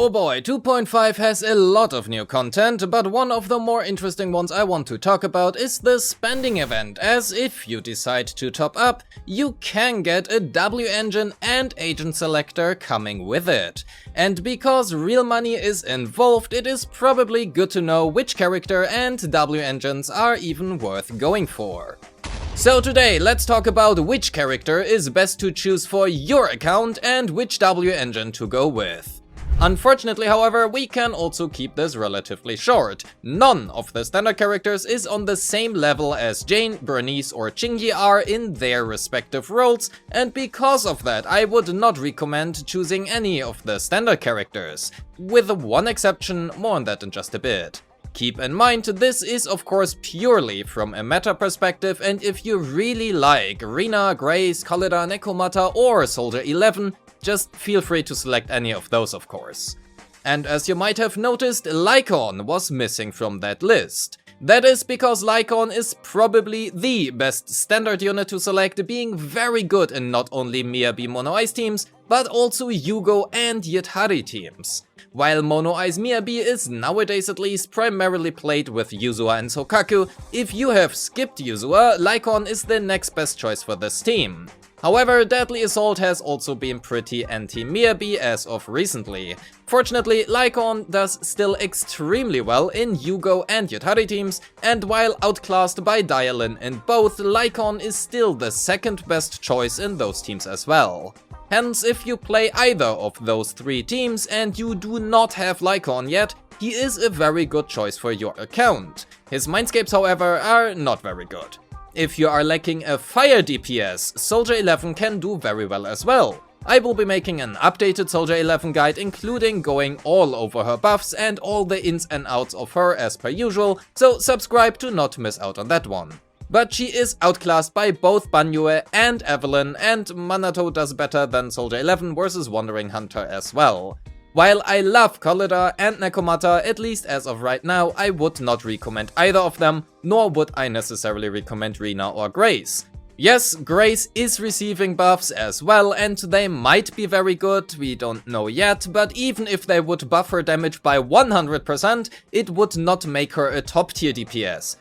Oh boy, 2.5 has a lot of new content, but one of the more interesting ones I want to talk about is the spending event, as if you decide to top up, you can get a W-Engine and Agent Selector coming with it. And because real money is involved, it is probably good to know which character and W-Engines are even worth going for. So today, let's talk about which character is best to choose for your account and which W-Engine to go with. Unfortunately, however, we can also keep this relatively short. None of the standard characters is on the same level as Jane, Bernice or Chingy are in their respective roles, and because of that I would not recommend choosing any of the standard characters. With one exception, more on that in just a bit. Keep in mind, this is of course purely from a meta perspective, and if you really like Rina, Grace, Khalida, Nekomata or Soldier 11, just feel free to select any of those of course. And as you might have noticed, Lycaon was missing from that list. That is because Lycaon is probably the best standard unit to select, being very good in not only Miyabi Mono Ice teams, but also Yugo and Yetari teams. While Mono Ice Miyabi is nowadays at least primarily played with Yuzua and Sokaku, if you have skipped Yuzua, Lycaon is the next best choice for this team. However, Deadly Assault has also been pretty anti-Miyabi as of recently. Fortunately, Lycaon does still extremely well in Yugo and Yetari teams, and while outclassed by Dialin in both, Lycaon is still the second best choice in those teams as well. Hence, if you play either of those three teams and you do not have Lycaon yet, he is a very good choice for your account. His Mindscapes, however, are not very good. If you are lacking a fire DPS, Soldier 11 can do very well as well. I will be making an updated Soldier 11 guide, including going all over her buffs and all the ins and outs of her as per usual, so subscribe to not miss out on that one. But she is outclassed by both Banyue and Evelyn, and Manato does better than Soldier 11 versus Wandering Hunter as well. While I love Khalida and Nekomata, at least as of right now, I would not recommend either of them, nor would I necessarily recommend Rina or Grace. Yes, Grace is receiving buffs as well, and they might be very good, we don't know yet, but even if they would buff her damage by 100%, it would not make her a top tier DPS.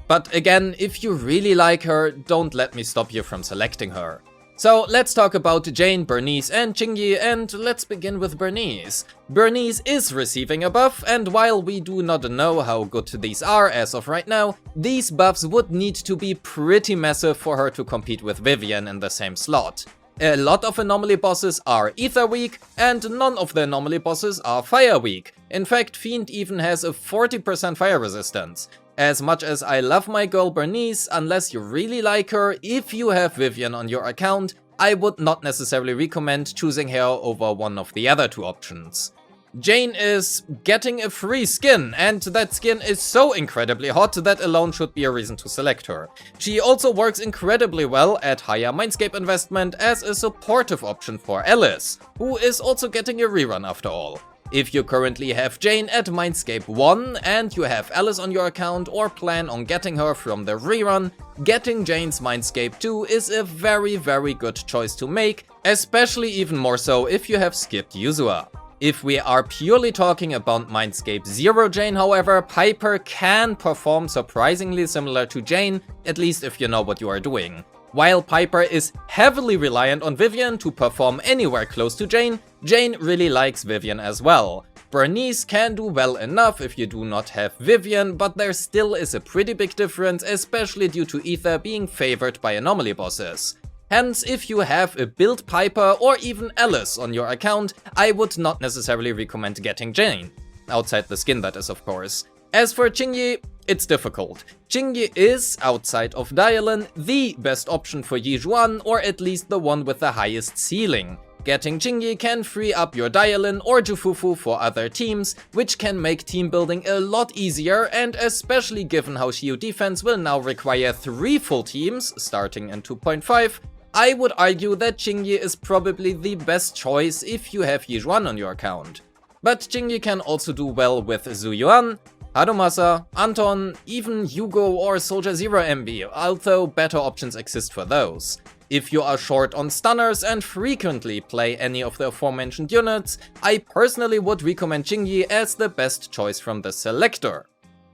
But again, if you really like her, don't let me stop you from selecting her. So let's talk about Jane, Bernice and Chingy, and let's begin with Bernice. Bernice is receiving a buff, and while we do not know how good these are as of right now, these buffs would need to be pretty massive for her to compete with Vivian in the same slot. A lot of anomaly bosses are ether weak, and none of the anomaly bosses are fire weak. In fact, Fiend even has a 40% fire resistance. As much as I love my girl Bernice, unless you really like her, if you have Vivian on your account, I would not necessarily recommend choosing her over one of the other two options. Jane is getting a free skin, and that skin is so incredibly hot that alone should be a reason to select her. She also works incredibly well at higher Mindscape investment as a supportive option for Alice, who is also getting a rerun after all. If you currently have Jane at Mindscape 1 and you have Alice on your account or plan on getting her from the rerun, getting Jane's Mindscape 2 is a very good choice to make, especially even more so if you have skipped Yuzua. If we are purely talking about Mindscape 0 Jane, however, Piper can perform surprisingly similar to Jane, at least if you know what you are doing. While Piper is heavily reliant on Vivian to perform anywhere close to Jane, Jane really likes Vivian as well. Bernice can do well enough if you do not have Vivian, but there still is a pretty big difference, especially due to Ether being favored by anomaly bosses. Hence, if you have a build Piper or even Alice on your account, I would not necessarily recommend getting Jane. Outside the skin, that is, of course. As for Chingy, it's difficult. Chingy is, outside of Dialin, the best option for Yijuan, or at least the one with the highest ceiling. Getting Chingy can free up your Dialin or Jufufu for other teams, which can make team building a lot easier, and especially given how Shio defense will now require 3 full teams, starting in 2.5, I would argue that Chingy is probably the best choice if you have Yijuan on your account. But Chingy can also do well with Zuyuan, Harumasa, Anton, even Yugo or Soldier 0 MB, although better options exist for those. If you are short on stunners and frequently play any of the aforementioned units, I personally would recommend Jingyi as the best choice from the selector.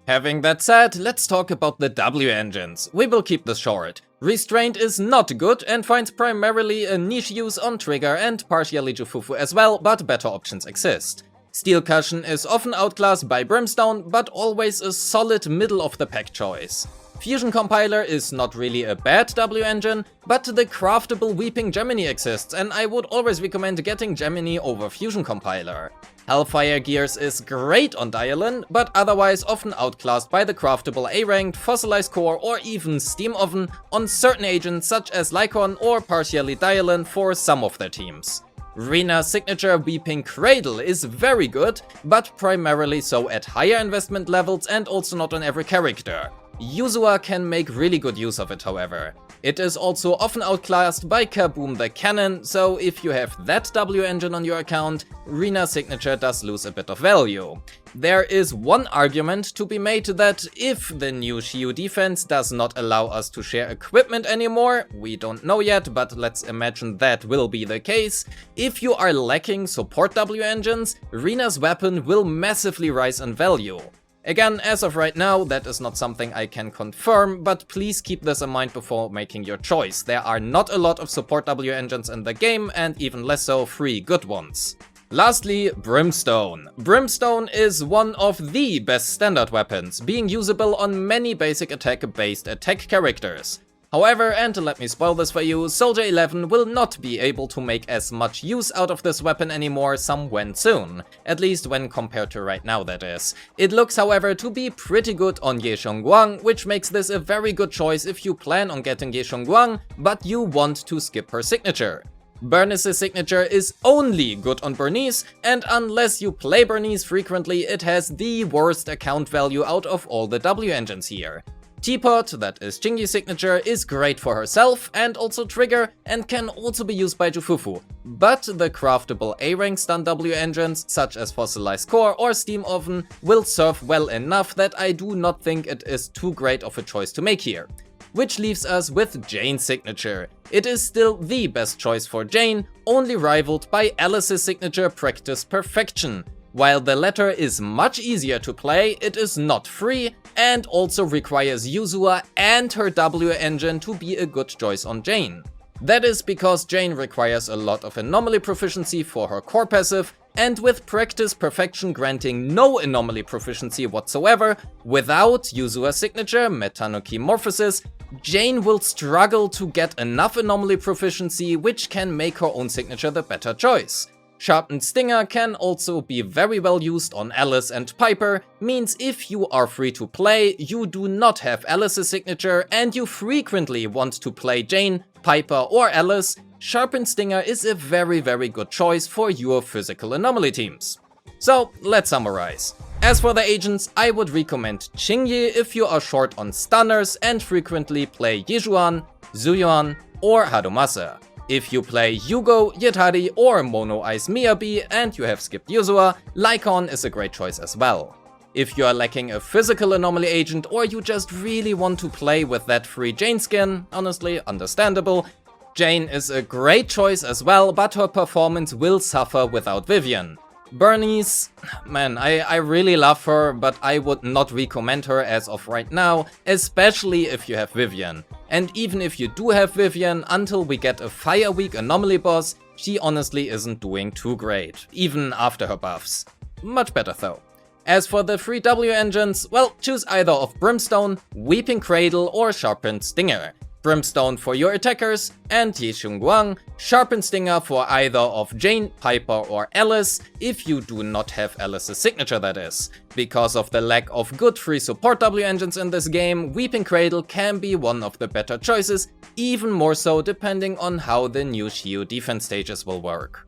Having that said, let's talk about the W-Engines. We will keep this short. Restraint is not good and finds primarily a niche use on Trigger and partially Jufufu as well, but better options exist. Steel Cushion is often outclassed by Brimstone, but always a solid middle of the pack choice. Fusion Compiler is not really a bad W-Engine, but the craftable Weeping Gemini exists, and I would always recommend getting Gemini over Fusion Compiler. Hellfire Gears is great on Dialin, but otherwise often outclassed by the craftable A-ranked, Fossilized Core or even Steam Oven on certain agents such as Lycon or partially Dialin for some of their teams. Rena's signature Weeping Cradle is very good, but primarily so at higher investment levels and also not on every character. Yuzua can make really good use of it, however. It is also often outclassed by Kaboom the Cannon, so if you have that W-Engine on your account, Rena's signature does lose a bit of value. There is one argument to be made that if the new Shiyu defense does not allow us to share equipment anymore, we don't know yet, but let's imagine that will be the case, if you are lacking support W-Engines, Rena's weapon will massively rise in value. Again, as of right now, that is not something I can confirm, but please keep this in mind before making your choice. There are not a lot of support W-Engines in the game, and even less so free good ones. Lastly, Brimstone. Brimstone is one of the best standard weapons, being usable on many basic attack-based attack characters. However, and let me spoil this for you, Soldier 11 will not be able to make as much use out of this weapon anymore somewhen soon. At least when compared to right now, that is. It looks, however, to be pretty good on Ye Xiongguang, which makes this a very good choice if you plan on getting Ye Xiongguang, but you want to skip her signature. Bernice's signature is only good on Bernice, and unless you play Bernice frequently, it has the worst account value out of all the W-Engines here. Teapot, that is Jingyi's signature, is great for herself and also Trigger, and can also be used by Jufufu. But the craftable A-rank stun W-Engines, such as Fossilized Core or Steam Oven, will serve well enough that I do not think it is too great of a choice to make here. Which leaves us with Jane's signature. It is still the best choice for Jane, only rivaled by Alice's signature Practice Perfection. While the latter is much easier to play, it is not free and also requires Yuzua and her W-Engine to be a good choice on Jane. That is because Jane requires a lot of anomaly proficiency for her core passive, and with Practice Perfection granting no anomaly proficiency whatsoever, without Yuzua's signature Metanuki Morphosis, Jane will struggle to get enough anomaly proficiency, which can make her own signature the better choice. Sharpened Stinger can also be very well used on Alice and Piper, means if you are free to play, you do not have Alice's signature and you frequently want to play Jane, Piper or Alice, Sharpened Stinger is a very good choice for your physical anomaly teams. So let's summarize. As for the agents, I would recommend Jingyi if you are short on stunners and frequently play Yizhuan, Zuyuan or Hadumasa. If you play Yugo, Yetari or Mono Ice Miyabi and you have skipped Yuzua, Lycon is a great choice as well. If you are lacking a physical anomaly agent or you just really want to play with that free Jane skin, honestly understandable, Jane is a great choice as well, but her performance will suffer without Vivian. Bernice, man, I really love her, but I would not recommend her as of right now, especially if you have Vivian. And even if you do have Vivian, until we get a Fire Week anomaly boss, she honestly isn't doing too great, even after her buffs. Much better though. As for the free W-Engines, well, choose either of Brimstone, Weeping Cradle or Sharpened Stinger. Brimstone for your attackers, and Ye Xiongguang, Sharpened Stinger for either of Jane, Piper or Alice, if you do not have Alice's signature that is. Because of the lack of good free support W-Engines in this game, Weeping Cradle can be one of the better choices, even more so depending on how the new Shiyu defense stages will work.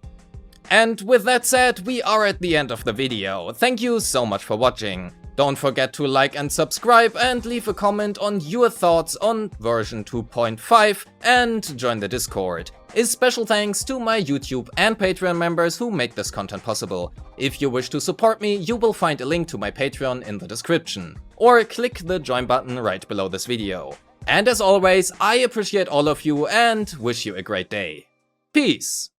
And with that said, we are at the end of the video. Thank you so much for watching. Don't forget to like and subscribe and leave a comment on your thoughts on version 2.5 and join the Discord. A special thanks to my YouTube and Patreon members who make this content possible. If you wish to support me, you will find a link to my Patreon in the description. Or click the join button right below this video. And as always, I appreciate all of you and wish you a great day. Peace!